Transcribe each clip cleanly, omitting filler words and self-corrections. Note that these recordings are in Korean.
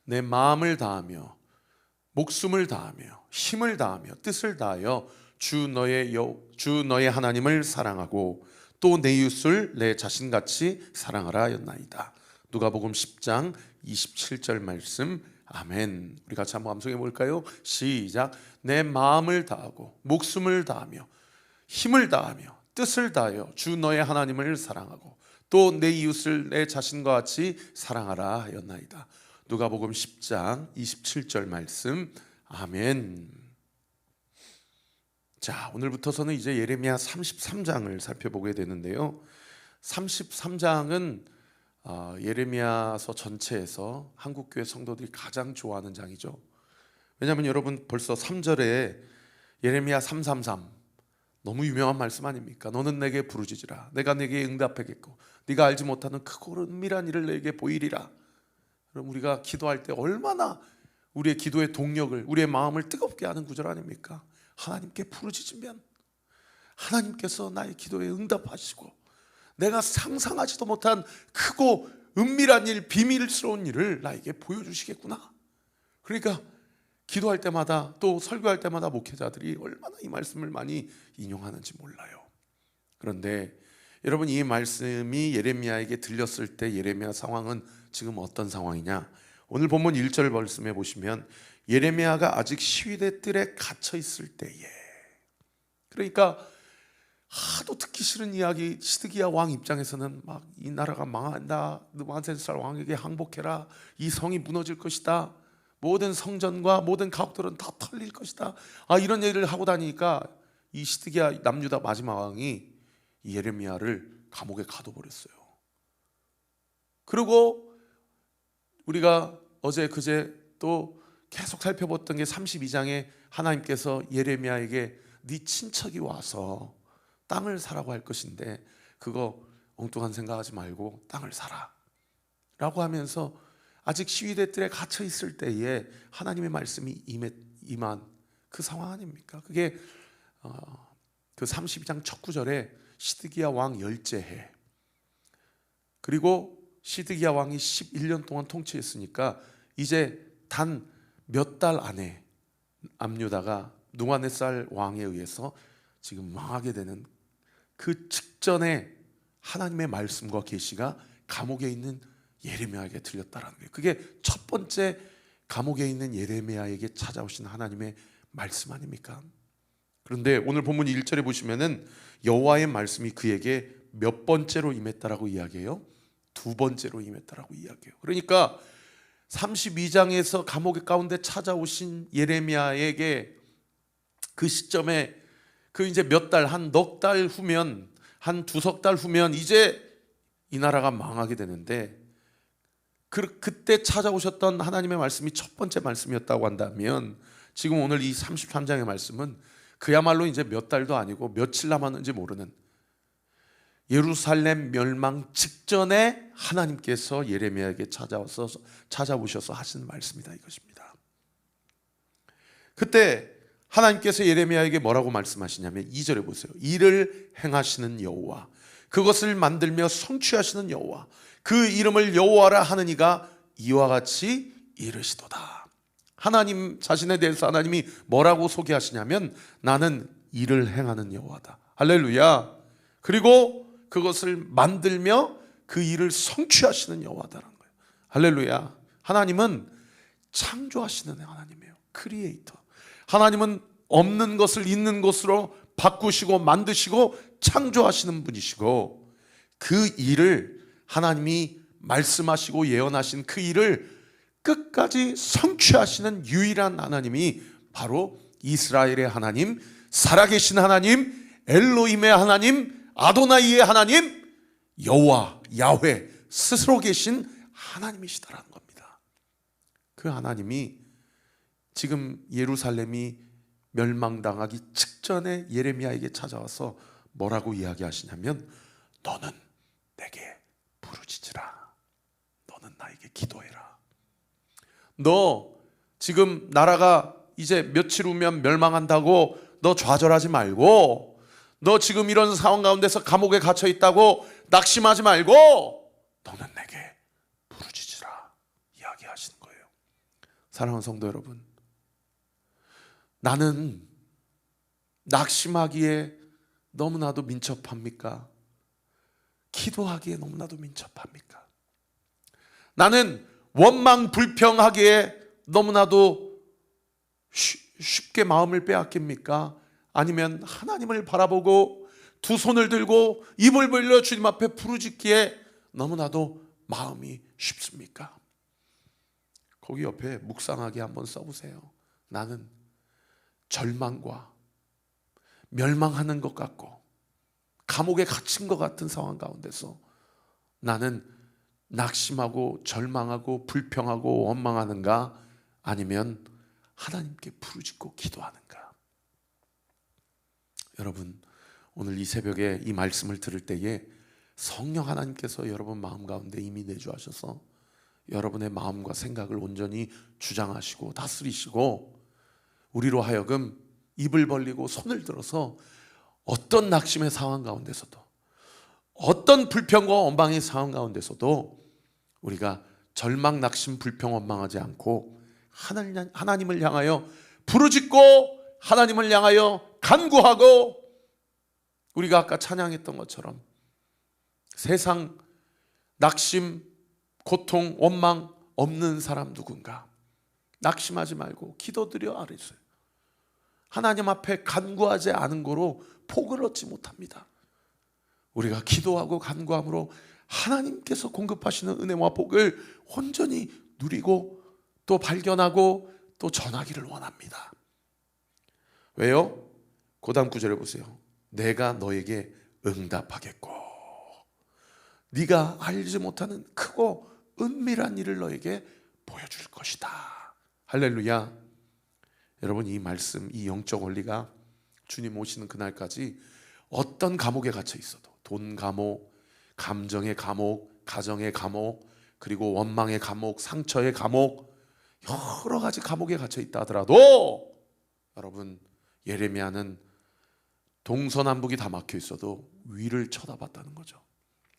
내 마음을 다하며 목숨을 다하며 힘을 다하며 뜻을 다하여 주 너의 하나님을 사랑하고 또 내 이웃을 내 자신같이 사랑하라 하였나이다. 누가복음 10장 27절 말씀. 아멘. 우리 같이 한번 암송해 볼까요? 시작. 내 마음을 다하고 목숨을 다하며 힘을 다하며 뜻을 다하여 주 너의 하나님을 사랑하고 또 내 이웃을 내 자신과 같이 사랑하라 하였나이다. 누가복음 10장 27절 말씀. 아멘. 자, 오늘부터서는 이제 예레미야 33장을 살펴보게 되는데요. 33장은 예레미야서 전체에서 한국교회 성도들이 가장 좋아하는 장이죠. 왜냐하면 여러분 벌써 3절에 예레미야 333 너무 유명한 말씀 아닙니까? 너는 내게 부르짖으라. 내가 내게 응답하겠고 네가 알지 못하는 크고 은밀한 일을 내게 보이리라. 그럼 우리가 기도할 때 얼마나 우리의 기도의 동력을, 우리의 마음을 뜨겁게 하는 구절 아닙니까? 하나님께 부르짖으면 하나님께서 나의 기도에 응답하시고 내가 상상하지도 못한 크고 은밀한 일, 비밀스러운 일을 나에게 보여주시겠구나. 그러니까 기도할 때마다 또 설교할 때마다 목회자들이 얼마나 이 말씀을 많이 인용하는지 몰라요. 그런데 여러분, 이 말씀이 예레미야에게 들렸을 때 예레미야 상황은 지금 어떤 상황이냐? 오늘 본문 1절 말씀해 보시면 예레미야가 아직 시위대 뜰에 갇혀 있을 때에, 그러니까 하도 듣기 싫은 이야기, 시드기야 왕 입장에서는 막 이 나라가 망한다, 느부갓네살 왕에게 항복해라, 이 성이 무너질 것이다, 모든 성전과 모든 가옥들은 다 털릴 것이다, 이런 얘기를 하고 다니니까 이 시드기야 남유다 마지막 왕이 이 예레미야를 감옥에 가둬버렸어요. 그리고 우리가 어제 그제 또 계속 살펴봤던 게 32장에 하나님께서 예레미야에게 네 친척이 와서 땅을 사라고 할 것인데 그거 엉뚱한 생각하지 말고 땅을 사라 라고 하면서 아직 시위대 뜰에 갇혀 있을 때에 하나님의 말씀이 임한 그 상황 아닙니까? 그게 그 32장 첫 구절에 시드기야 왕 열째 해, 그리고 시드기야 왕이 11년 동안 통치했으니까 이제 단 몇 달 안에 남유다가 느부갓네살 왕에 의해서 지금 망하게 되는 그 직전에 하나님의 말씀과 계시가 감옥에 있는 예레미야에게 들렸다라는 거예요. 그게 첫 번째 감옥에 있는 예레미야에게 찾아오신 하나님의 말씀 아닙니까? 그런데 오늘 본문 1절에 보시면은 여호와의 말씀이 그에게 몇 번째로 임했다라고 이야기해요? 두 번째로 임했다라고 이야기해요. 그러니까 32장에서 감옥의 가운데 찾아오신 예레미야에게 그 시점에 그 이제 몇 달, 한 넉 달 후면, 한 두석 달 후면 이제 이 나라가 망하게 되는데 그때 찾아오셨던 하나님의 말씀이 첫 번째 말씀이었다고 한다면 지금 오늘 이 33장의 말씀은 그야말로 이제 몇 달도 아니고 며칠 남았는지 모르는 예루살렘 멸망 직전에 하나님께서 예레미야에게 찾아오셔서 하신 말씀이다 이것입니다. 그때 하나님께서 예레미야에게 뭐라고 말씀하시냐면 2절에 보세요. 이를 행하시는 여호와, 그것을 만들며 성취하시는 여호와, 그 이름을 여호와라 하는 이가 이와 같이 이르시도다. 하나님 자신에 대해서 하나님이 뭐라고 소개하시냐면 나는 일을 행하는 여호와다. 할렐루야. 그리고 그것을 만들며 그 일을 성취하시는 여호와다라는 거예요. 할렐루야. 하나님은 창조하시는 하나님이에요. 크리에이터. 하나님은 없는 것을 있는 것으로 바꾸시고 만드시고 창조하시는 분이시고, 그 일을 하나님이 말씀하시고 예언하신 그 일을 끝까지 성취하시는 유일한 하나님이 바로 이스라엘의 하나님, 살아계신 하나님, 엘로힘의 하나님, 아도나이의 하나님, 여호와 야훼 스스로 계신 하나님이시다라는 겁니다. 그 하나님이 지금 예루살렘이 멸망당하기 직전에 예레미야에게 찾아와서 뭐라고 이야기하시냐면 너는 내게 부르짖으라. 너는 나에게 기도해라. 너 지금 나라가 이제 며칠 후면 멸망한다고 너 좌절하지 말고, 너 지금 이런 상황 가운데서 감옥에 갇혀 있다고 낙심하지 말고 너는 내게 부르짖으라 이야기하시는 거예요. 사랑하는 성도 여러분, 나는 낙심하기에 너무나도 민첩합니까? 기도하기에 너무나도 민첩합니까? 나는 원망 불평하기에 너무나도 쉽게 마음을 빼앗깁니까? 아니면 하나님을 바라보고 두 손을 들고 입을 벌려 주님 앞에 부르짖기에 너무나도 마음이 쉽습니까? 거기 옆에 묵상하게 한번 써보세요. 나는 절망과 멸망하는 것 같고 감옥에 갇힌 것 같은 상황 가운데서 나는 낙심하고 절망하고 불평하고 원망하는가? 아니면 하나님께 부르짖고 기도하는가? 여러분, 오늘 이 새벽에 이 말씀을 들을 때에 성령 하나님께서 여러분 마음 가운데 이미 내주하셔서 여러분의 마음과 생각을 온전히 주장하시고 다스리시고 우리로 하여금 입을 벌리고 손을 들어서 어떤 낙심의 상황 가운데서도 어떤 불평과 원망의 상황 가운데서도 우리가 절망, 낙심, 불평, 원망하지 않고 하나님을 향하여 부르짖고 하나님을 향하여 간구하고 우리가 아까 찬양했던 것처럼 세상 낙심, 고통, 원망 없는 사람 누군가? 낙심하지 말고 기도드려 아뢰세요. 하나님 앞에 간구하지 않은 거로 복을 얻지 못합니다. 우리가 기도하고 간구함으로 하나님께서 공급하시는 은혜와 복을 온전히 누리고 또 발견하고 또 전하기를 원합니다. 왜요? 그 다음 구절에 보세요. 내가 너에게 응답하겠고 네가 알지 못하는 크고 은밀한 일을 너에게 보여줄 것이다. 할렐루야. 여러분, 이 말씀, 이 영적 원리가 주님 오시는 그날까지 어떤 감옥에 갇혀 있어도 돈 감옥, 감정의 감옥, 가정의 감옥, 그리고 원망의 감옥, 상처의 감옥, 여러 가지 감옥에 갇혀 있다 하더라도 여러분, 예레미야는 동서남북이 다 막혀 있어도 위를 쳐다봤다는 거죠.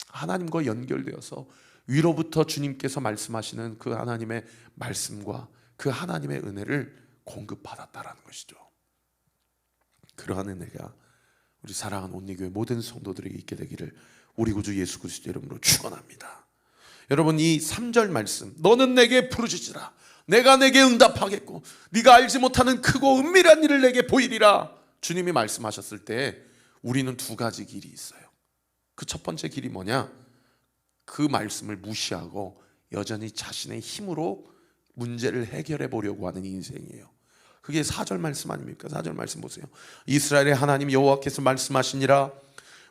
하나님과 연결되어서 위로부터 주님께서 말씀하시는 그 하나님의 말씀과 그 하나님의 은혜를 공급받았다라는 것이죠. 그러한 은혜가 우리 사랑하는 온리교회 모든 성도들에게 있게 되기를 우리 구주 예수 그리스도 이름으로 축원합니다. 여러분, 이 3절 말씀, 너는 내게 부르짖으라 내가 내게 응답하겠고 네가 알지 못하는 크고 은밀한 일을 내게 보이리라, 주님이 말씀하셨을 때 우리는 두 가지 길이 있어요. 그 첫 번째 길이 뭐냐? 그 말씀을 무시하고 여전히 자신의 힘으로 문제를 해결해 보려고 하는 인생이에요. 그게 4절 말씀 아닙니까? 4절 말씀 보세요. 이스라엘의 하나님 여호와께서 말씀하시니라.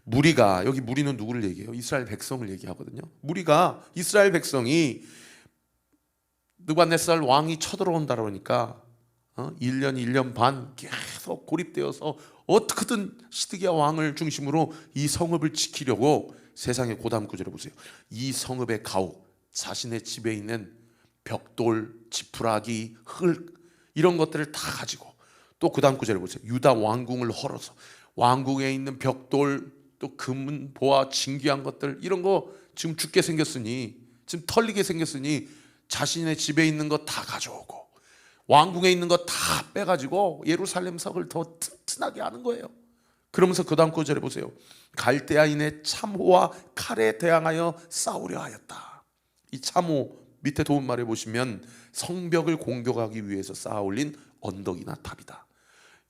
무리가, 여기 무리는 누구를 얘기해요? 이스라엘 백성을 얘기하거든요. 무리가, 이스라엘 백성이 느부갓네살 왕이 쳐들어온다 그러니까 1년 1년 반 계속 고립되어서 어떻게든 시드기야 왕을 중심으로 이 성읍을 지키려고 세상의 고담 구절을 보세요. 이 성읍의 가옥, 자신의 집에 있는 벽돌, 지푸라기, 흙 이런 것들을 다 가지고 또 그 다음 구절을 보세요. 유다 왕궁을 헐어서 왕궁에 있는 벽돌 또 금, 보화, 진귀한 것들 이런 거 지금 죽게 생겼으니 지금 털리게 생겼으니 자신의 집에 있는 거 다 가져오고 왕궁에 있는 거 다 빼가지고 예루살렘 성을 더 튼튼하게 하는 거예요. 그러면서 그 다음 구절에 보세요. 갈대아인의 참호와 칼에 대항하여 싸우려 하였다. 이 참호 밑에 도움말에 보시면 성벽을 공격하기 위해서 쌓아 올린 언덕이나 탑이다.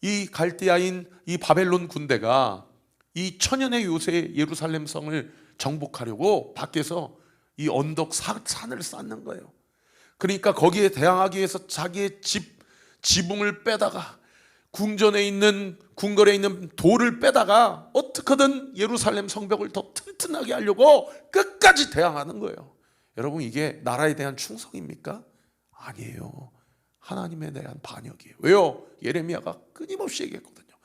이 갈대아인 이 바벨론 군대가 이 천년의 요새 예루살렘 성을 정복하려고 밖에서 이 언덕 산을 쌓는 거예요. 그러니까 거기에 대항하기 위해서 자기의 지붕을 빼다가 궁전에 있는 궁궐에 있는 돌을 빼다가 어떻게든 예루살렘 성벽을 더 튼튼하게 하려고 끝까지 대항하는 거예요. 여러분, 이게 나라에 대한 충성입니까? 아니에요. 하나님에 대한 반역이에요. 왜요? 예레미야가 끊임없이 얘기했거든요.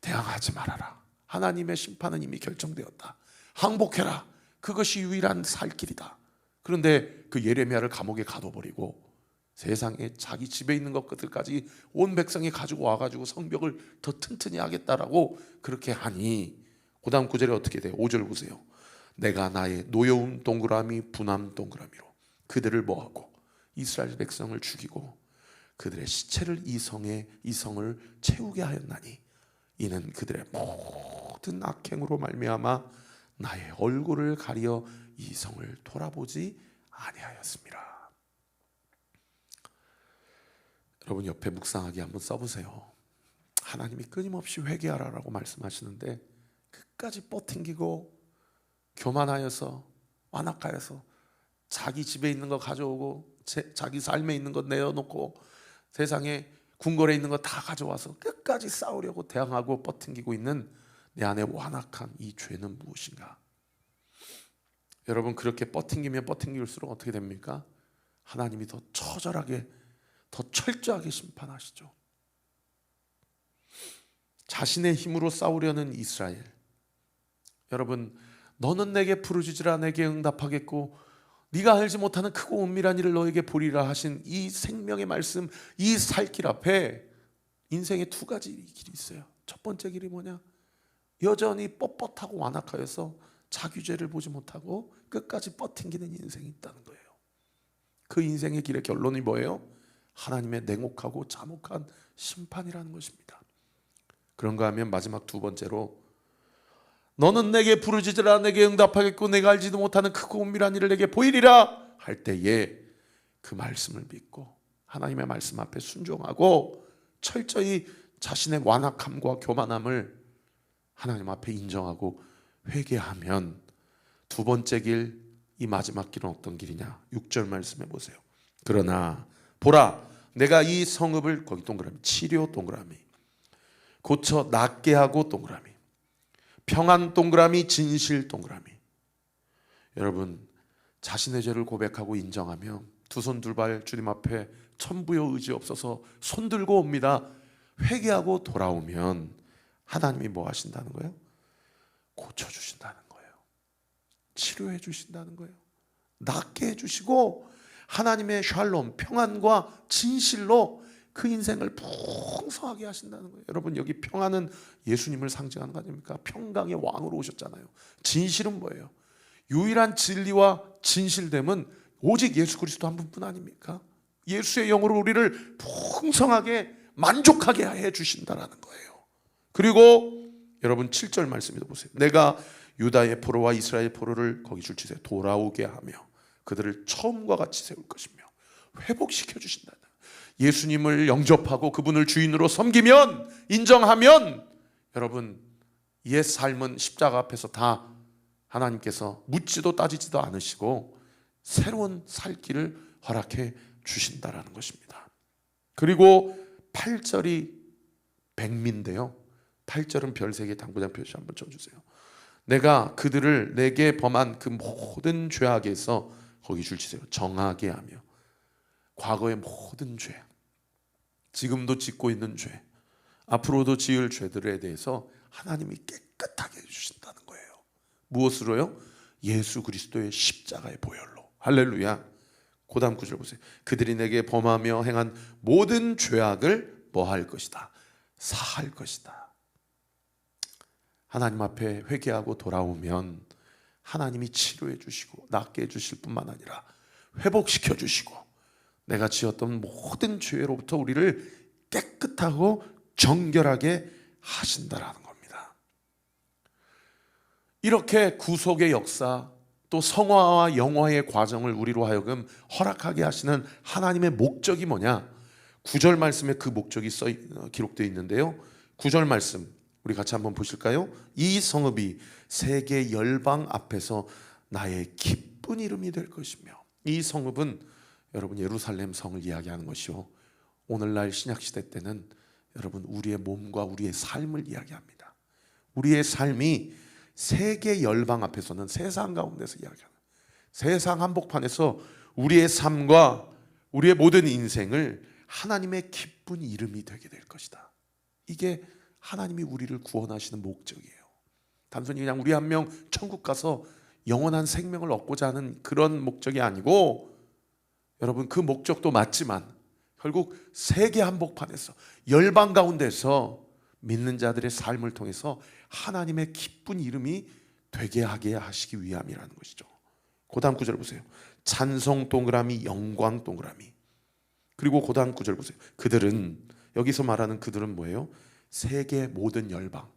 대항하지 말아라. 하나님의 심판은 이미 결정되었다. 항복해라. 그것이 유일한 살 길이다. 그런데 그 예레미야를 감옥에 가둬버리고 세상에 자기 집에 있는 것들까지 온 백성이 가지고 와가지고 성벽을 더 튼튼히 하겠다라고 그렇게 하니 그 다음 구절에 어떻게 돼요? 5절 보세요. 내가 나의 노여운 동그라미 분함 동그라미로 그들을 모았고 이스라엘 백성을 죽이고 그들의 시체를 이성을 채우게 하였나니 이는 그들의 모든 악행으로 말미암아 나의 얼굴을 가리어 이성을 돌아보지 아니하였습니다. 여러분 옆에 묵상하기 한번 써보세요. 하나님이 끊임없이 회개하라라고 말씀하시는데 끝까지 버팅기고 교만하여서 완악하여서 자기 집에 있는 거 가져오고 자기 삶에 있는 거 내어놓고 세상에 궁궐에 있는 거 다 가져와서 끝까지 싸우려고 대항하고 버팅기고 있는 내 안에 완악한 이 죄는 무엇인가? 여러분 그렇게 버팅기면 버팅길수록 어떻게 됩니까? 하나님이 더 처절하게 더 철저하게 심판하시죠. 자신의 힘으로 싸우려는 이스라엘, 여러분 너는 내게 부르짖으라 내게 응답하겠고 네가 알지 못하는 크고 은밀한 일을 너에게 보리라 하신 이 생명의 말씀, 이 살 길 앞에 인생에 두 가지 길이 있어요. 첫 번째 길이 뭐냐? 여전히 뻣뻣하고 완악하여서 자기 죄를 보지 못하고 끝까지 버팅기는 인생이 있다는 거예요. 그 인생의 길의 결론이 뭐예요? 하나님의 냉혹하고 잔혹한 심판이라는 것입니다. 그런가 하면 마지막 두 번째로 너는 내게 부르짖으라 내게 응답하겠고 내가 알지도 못하는 크고 은밀한 일을 내게 보이리라 할 때에 그 말씀을 믿고 하나님의 말씀 앞에 순종하고 철저히 자신의 완악함과 교만함을 하나님 앞에 인정하고 회개하면 두 번째 길, 이 마지막 길은 어떤 길이냐? 6절 말씀해 보세요. 그러나 보라 내가 이 성읍을, 거기 동그라미, 치료 동그라미, 고쳐 낫게 하고 동그라미, 평안 동그라미, 진실 동그라미. 여러분 자신의 죄를 고백하고 인정하며 두 손 두 발 주님 앞에 천부여 의지 없어서 손 들고 옵니다. 회개하고 돌아오면 하나님이 뭐 하신다는 거예요? 고쳐주신다는 거예요. 치료해 주신다는 거예요. 낫게 해주시고 하나님의 샬롬, 평안과 진실로 그 인생을 풍성하게 하신다는 거예요. 여러분 여기 평안은 예수님을 상징하는 거 아닙니까? 평강의 왕으로 오셨잖아요. 진실은 뭐예요? 유일한 진리와 진실됨은 오직 예수 그리스도 한 분뿐 아닙니까? 예수의 영으로 우리를 풍성하게 만족하게 해주신다는 거예요. 그리고 여러분 7절 말씀 읽어보세요. 내가 유다의 포로와 이스라엘 포로를, 거기 줄 치세요, 돌아오게 하며 그들을 처음과 같이 세울 것이며 회복시켜 주신다. 예수님을 영접하고 그분을 주인으로 섬기면, 인정하면 여러분 옛 삶은 십자가 앞에서 다 하나님께서 묻지도 따지지도 않으시고 새로운 살 길을 허락해 주신다라는 것입니다. 그리고 8절이 백미인데요, 8절은 별 3개 당구장 표시 한번 쳐주세요. 내가 그들을 내게 범한 그 모든 죄악에서, 거기 줄 치세요, 정하게 하며 과거의 모든 죄, 지금도 짓고 있는 죄, 앞으로도 지을 죄들에 대해서 하나님이 깨끗하게 해주신다는 거예요. 무엇으로요? 예수 그리스도의 십자가의 보혈로. 할렐루야. 그 다음 구절 보세요. 그들이 내게 범하며 행한 모든 죄악을 뭐 할 것이다? 사할 것이다. 하나님 앞에 회개하고 돌아오면 하나님이 치료해 주시고 낫게 해 주실 뿐만 아니라 회복시켜 주시고 내가 지었던 모든 죄로부터 우리를 깨끗하고 정결하게 하신다라는 겁니다. 이렇게 구속의 역사, 또 성화와 영화의 과정을 우리로 하여금 허락하게 하시는 하나님의 목적이 뭐냐? 9절 말씀에 그 목적이 기록되어 있는데요, 9절 말씀 우리 같이 한번 보실까요? 이 성읍이 세계 열방 앞에서 나의 기쁜 이름이 될 것이며, 이 성읍은 여러분 예루살렘 성을 이야기하는 것이요, 오늘날 신약시대 때는 여러분 우리의 몸과 우리의 삶을 이야기합니다. 우리의 삶이 세계 열방 앞에서는 세상 가운데서 이야기하는, 세상 한복판에서 우리의 삶과 우리의 모든 인생을 하나님의 기쁜 이름이 되게 될 것이다. 이게 하나님이 우리를 구원하시는 목적이에요. 단순히 그냥 우리 한 명 천국 가서 영원한 생명을 얻고자 하는 그런 목적이 아니고, 여러분 그 목적도 맞지만 결국 세계 한복판에서 열방 가운데서 믿는 자들의 삶을 통해서 하나님의 기쁜 이름이 되게 하게 하시기 위함이라는 것이죠. 그 다음 구절 보세요. 찬송 동그라미, 영광 동그라미. 그리고 고단 9절 보세요. 그들은, 여기서 말하는 그들은 뭐예요? 세계 모든 열방,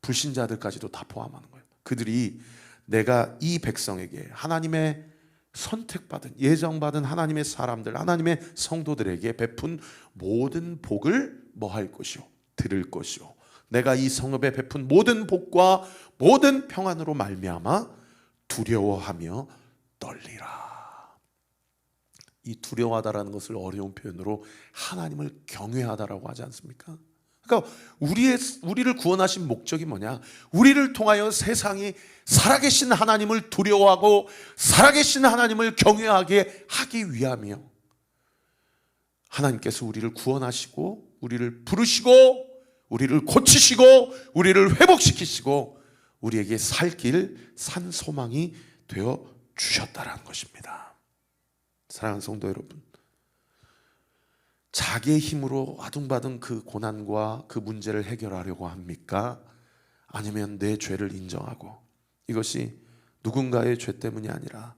불신자들까지도 다 포함하는 거예요. 그들이 내가 이 백성에게, 하나님의 선택받은, 예정받은 하나님의 사람들, 하나님의 성도들에게 베푼 모든 복을 뭐 할 것이요? 들을 것이요. 내가 이 성읍에 베푼 모든 복과 모든 평안으로 말미암아 두려워하며 떨리라. 이 두려워하다라는 것을 어려운 표현으로 하나님을 경외하다라고 하지 않습니까? 그러니까 우리를 구원하신 목적이 뭐냐? 우리를 통하여 세상이 살아계신 하나님을 두려워하고 살아계신 하나님을 경외하게 하기 위함이요. 하나님께서 우리를 구원하시고 우리를 부르시고 우리를 고치시고 우리를 회복시키시고 우리에게 살 길, 산 소망이 되어 주셨다라는 것입니다. 사랑하는 성도 여러분, 자기의 힘으로 아둥바둥 그 고난과 그 문제를 해결하려고 합니까? 아니면 내 죄를 인정하고 이것이 누군가의 죄 때문이 아니라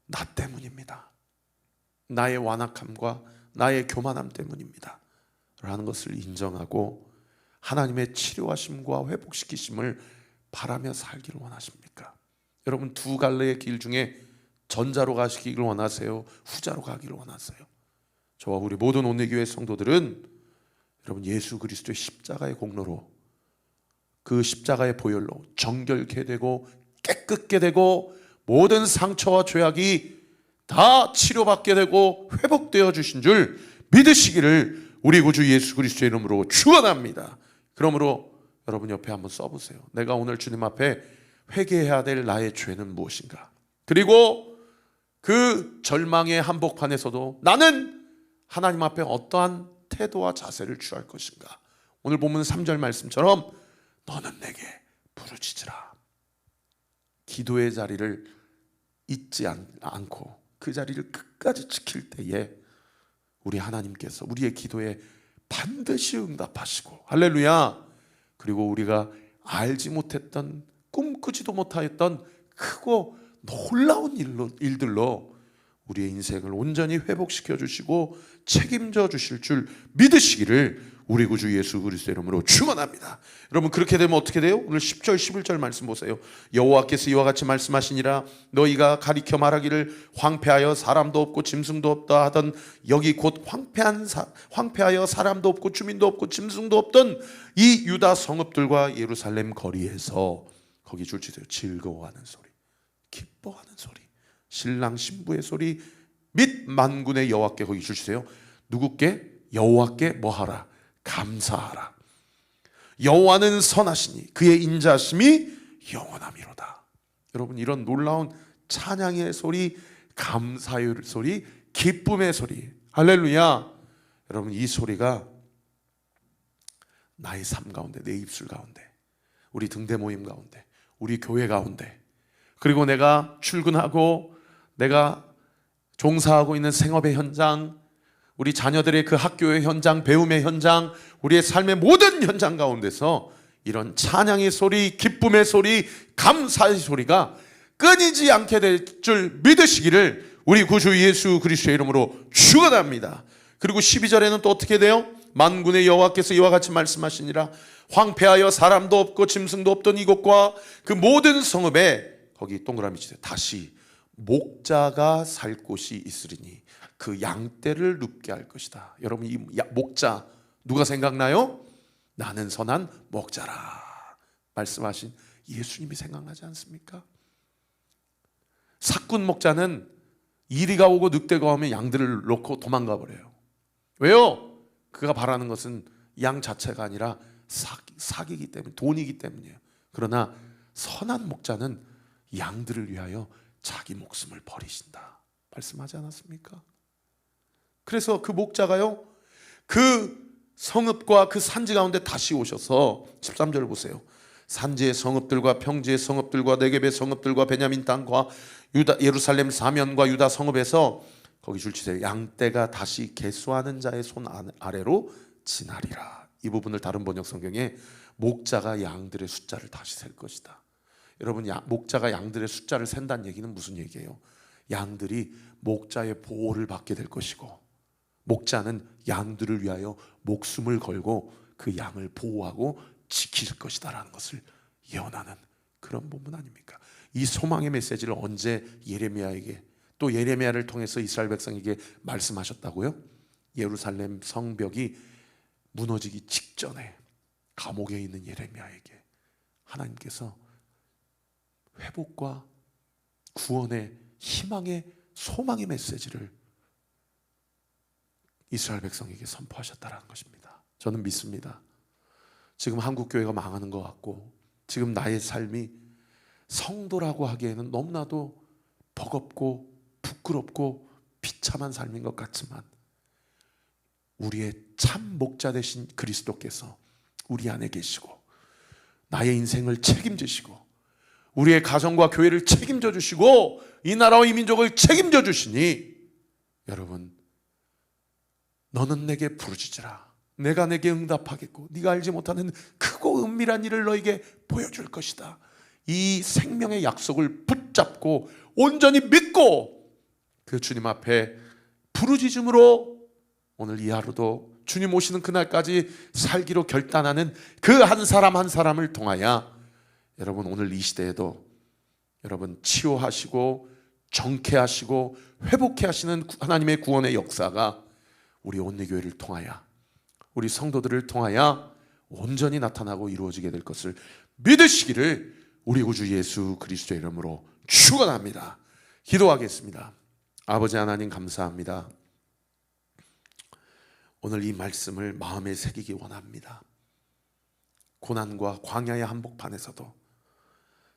나 때문입니다, 나의 완악함과 나의 교만함 때문입니다 라는 것을 인정하고 하나님의 치료하심과 회복시키심을 바라며 살기를 원하십니까? 여러분, 두 갈래의 길 중에 전자로 가시기를 원하세요? 후자로 가기를 원하세요? 저와 우리 모든 온누리교회 성도들은 여러분, 예수 그리스도의 십자가의 공로로, 그 십자가의 보혈로 정결케 되고 깨끗게 되고 모든 상처와 죄악이 다 치료받게 되고 회복되어 주신 줄 믿으시기를 우리 구주 예수 그리스도의 이름으로 축원합니다. 그러므로 여러분 옆에 한번 써보세요. 내가 오늘 주님 앞에 회개해야 될 나의 죄는 무엇인가? 그리고 그 절망의 한복판에서도 나는 하나님 앞에 어떠한 태도와 자세를 취할 것인가? 오늘 보면 3절 말씀처럼 너는 내게 부르짖으라. 기도의 자리를 잊지 않고 그 자리를 끝까지 지킬 때에 우리 하나님께서 우리의 기도에 반드시 응답하시고, 할렐루야. 그리고 우리가 알지 못했던, 꿈꾸지도 못하였던 크고 놀라운 일들로 우리의 인생을 온전히 회복시켜 주시고 책임져 주실 줄 믿으시기를 우리 구주 예수 그리스도의 이름으로 축원합니다. 여러분, 그렇게 되면 어떻게 돼요? 오늘 10절 11절 말씀 보세요. 여호와께서 이와 같이 말씀하시니라. 너희가 가리켜 말하기를 황폐하여 사람도 없고 짐승도 없다 하던 여기 곧 황폐하여 사람도 없고 주민도 없고 짐승도 없던 이 유다 성읍들과 예루살렘 거리에서, 거기 줄치세요, 즐거워하는 소리, 기뻐하는 소리, 신랑 신부의 소리 및 만군의 여호와께, 거기 줄치세요, 누구께? 여호와께 뭐하라? 감사하라. 여호와는 선하시니 그의 인자심이 영원함이로다. 여러분, 이런 놀라운 찬양의 소리, 감사의 소리, 기쁨의 소리, 할렐루야. 여러분, 이 소리가 나의 삶 가운데, 내 입술 가운데, 우리 등대 모임 가운데, 우리 교회 가운데, 그리고 내가 출근하고 내가 종사하고 있는 생업의 현장, 우리 자녀들의 그 학교의 현장, 배움의 현장, 우리의 삶의 모든 현장 가운데서 이런 찬양의 소리, 기쁨의 소리, 감사의 소리가 끊이지 않게 될 줄 믿으시기를 우리 구주 예수 그리스도의 이름으로 축원합니다. 그리고 12절에는 또 어떻게 돼요? 만군의 여호와께서 이와 같이 말씀하시니라. 황폐하여 사람도 없고 짐승도 없던 이곳과 그 모든 성읍에, 거기 동그라미 치세요, 다시 목자가 살 곳이 있으리니 그 양떼를 눕게 할 것이다. 여러분, 이 목자 누가 생각나요? 나는 선한 목자라 말씀하신 예수님이 생각나지 않습니까? 사꾼 목자는 이리가 오고 늑대가 오면 양들을 놓고 도망가 버려요. 왜요? 그가 바라는 것은 양 자체가 아니라 사기이기 때문에, 돈이기 때문이에요. 그러나 선한 목자는 양들을 위하여 자기 목숨을 버리신다 말씀하지 않았습니까? 그래서 그 목자가요, 그 성읍과 그 산지 가운데 다시 오셔서 13절을 보세요. 산지의 성읍들과 평지의 성읍들과 네겝의 성읍들과 베냐민 땅과 예루살렘 사면과 유다 성읍에서, 거기 줄치세요, 양떼가 다시 계수하는 자의 손 아래로 지나리라. 이 부분을 다른 번역 성경에 목자가 양들의 숫자를 다시 셀 것이다. 여러분, 목자가 양들의 숫자를 센다는 얘기는 무슨 얘기예요? 양들이 목자의 보호를 받게 될 것이고 목자는 양들을 위하여 목숨을 걸고 그 양을 보호하고 지킬 것이다라는 것을 예언하는 그런 본문 아닙니까? 이 소망의 메시지를 언제 예레미야에게, 또 예레미야를 통해서 이스라엘 백성에게 말씀하셨다고요? 예루살렘 성벽이 무너지기 직전에 감옥에 있는 예레미야에게 하나님께서 회복과 구원의 희망의 소망의 메시지를 이스라엘 백성에게 선포하셨다는 것입니다. 저는 믿습니다. 지금 한국교회가 망하는 것 같고, 지금 나의 삶이 성도라고 하기에는 너무나도 버겁고 부끄럽고 비참한 삶인 것 같지만, 우리의 참 목자 되신 그리스도께서 우리 안에 계시고 나의 인생을 책임지시고 우리의 가정과 교회를 책임져 주시고 이 나라와 이 민족을 책임져 주시니, 여러분, 너는 내게 부르짖으라. 내가 내게 응답하겠고 네가 알지 못하는 크고 은밀한 일을 너에게 보여줄 것이다. 이 생명의 약속을 붙잡고 온전히 믿고 그 주님 앞에 부르짖음으로 오늘 이 하루도 주님 오시는 그날까지 살기로 결단하는 그 한 사람 한 사람을 통하여 여러분, 오늘 이 시대에도 여러분 치유하시고 정케하시고 회복케 하시는 하나님의 구원의 역사가 우리 온리교회를 통하여, 우리 성도들을 통하여 온전히 나타나고 이루어지게 될 것을 믿으시기를 우리 구주 예수 그리스도의 이름으로 축원합니다. 기도하겠습니다. 아버지 하나님, 감사합니다. 오늘 이 말씀을 마음에 새기기 원합니다. 고난과 광야의 한복판에서도,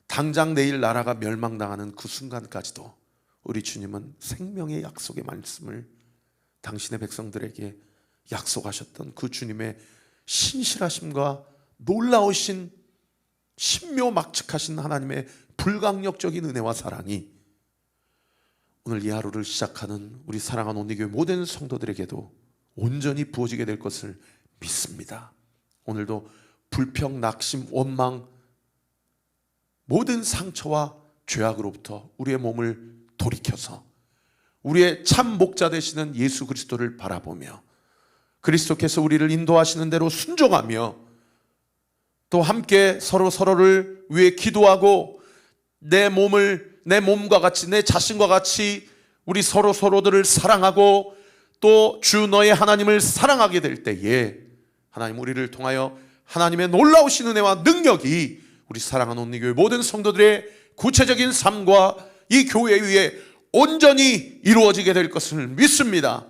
당장 내일 나라가 멸망당하는 그 순간까지도 우리 주님은 생명의 약속의 말씀을 당신의 백성들에게 약속하셨던 그 주님의 신실하심과 놀라우신 신묘막측하신 하나님의 불강력적인 은혜와 사랑이 오늘 이 하루를 시작하는 우리 사랑하는 온리교회 모든 성도들에게도 온전히 부어지게 될 것을 믿습니다. 오늘도 불평, 낙심, 원망, 모든 상처와 죄악으로부터 우리의 몸을 돌이켜서 우리의 참 목자 되시는 예수 그리스도를 바라보며 그리스도께서 우리를 인도하시는 대로 순종하며 또 함께 서로를 위해 기도하고 내 몸과 같이, 내 자신과 같이 우리 서로들을 사랑하고 또 주 너의 하나님을 사랑하게 될 때에 하나님, 우리를 통하여 하나님의 놀라우신 은혜와 능력이 우리 사랑하는 온리교회 모든 성도들의 구체적인 삶과 이 교회 위에 온전히 이루어지게 될 것을 믿습니다.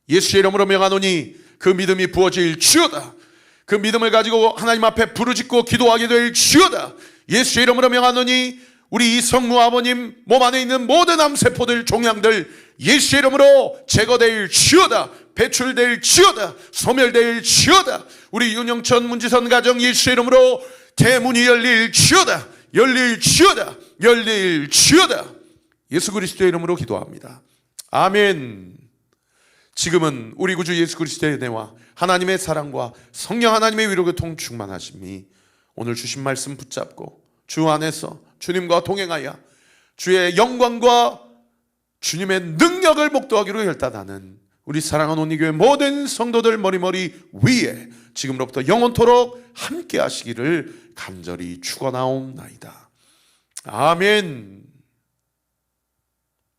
예수의 이름으로 명하노니 그 믿음이 부어질지어다. 그 믿음을 가지고 하나님 앞에 부르짖고 기도하게 될지어다. 예수의 이름으로 명하노니 우리 이성무 아버님 몸 안에 있는 모든 암세포들, 종양들 예수의 이름으로 제거될지어다. 배출될지어다. 소멸될지어다. 우리 윤영천 문지선 가정 예수의 이름으로 대문이 열릴지어다. 열릴지어다. 열릴지어다. 예수 그리스도의 이름으로 기도합니다. 아멘. 지금은 우리 구주 예수 그리스도의 은혜와 하나님의 사랑과 성령 하나님의 위로 교통 충만하심이 오늘 주신 말씀 붙잡고 주 안에서 주님과 동행하여 주의 영광과 주님의 능력을 목도하기로 결단하는 우리 사랑하는 온리교회 모든 성도들 머리머리 위에 지금로부터 영원토록 함께 하시기를 간절히 축원하옵나이다. 아멘.